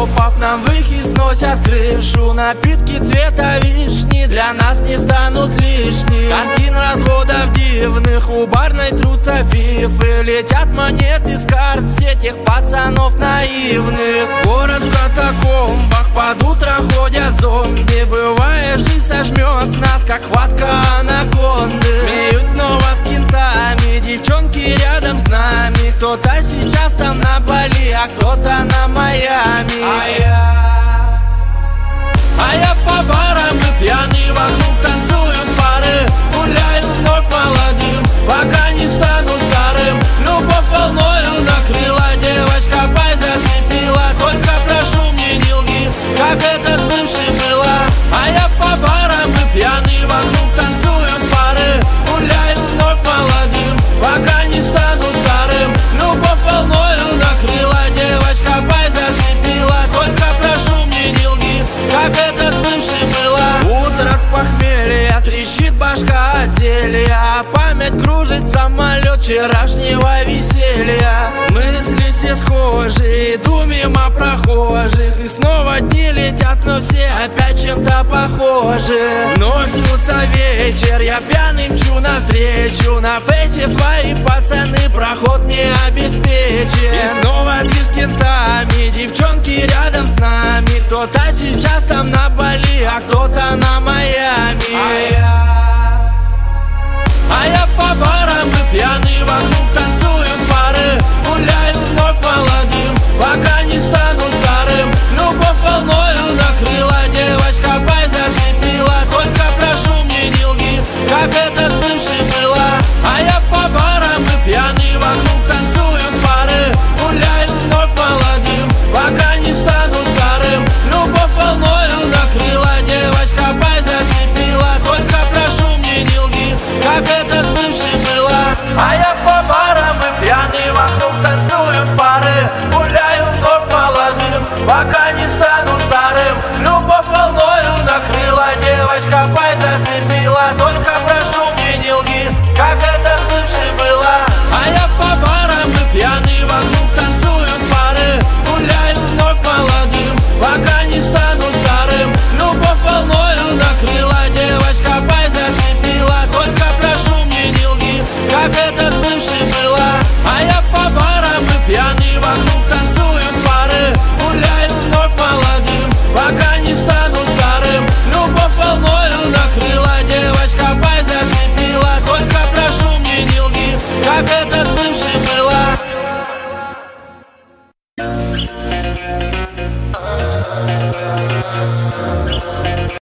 упав, нам выки сносят крышу. Напитки цвета вишни для нас не станут лишними. Картин разводов дивных, у барной трутся фифы. Летят монеты с карт все тех пацанов наивных. Город в катакомбах, под утро ходят зомби. Бывает, жизнь сожмет нас, как хватка анаконды. Смеюсь снова с кентами, девчонки рядом с нами. Кто-то сейчас там на Бали, а кто-то на Майами. А я по барам и пьяный, вокруг танцуют пары. Гуляю вновь молодым, пока не стану старым. Любовь волною накрыла, девочка пай зацепила. Только прошу, мне не лги, как это с бывшей было. А я по барам и пьяный, вокруг танцуют пары. Гуляю вновь молодым, пока не стану старым. Любовь волною накрыла, девочка пай зацепила. Только прошу, мне не лги, как это с бывшей было. Утро с похмелья, трещит башка от зелья. Память кружит самолет вчерашнего веселья. Мысли все схожи, иду мимо прохожих. И снова дни летят, но все опять чем-то похожи. Вновь днюся вечер, я пьяный мчу навстречу. На фейсе свои пацаны проход мне обеспечат. И снова движ с кентами, девчонки рядом с нами. Кто-то сейчас там на Бали, а кто-то на Майами. А я по барам и пьяный, вокруг танцуют пары. Гуляю вновь молодым, пока не стану старым. Любовь волною накрыла, девочка пай зацепила. Только прошу, мне не лги, как это с бывшей было. А я по барам и пьяный, вокруг танцуют пары. Гуляю вновь молодым, пока не стану старым. Любовь волною накрыла, девочка пай зацепила. Только прошу, мне не лги, как это с бывшей было. А я по барам и пьяный, вокруг танцуют пары. Гуляю вновь молодым, пока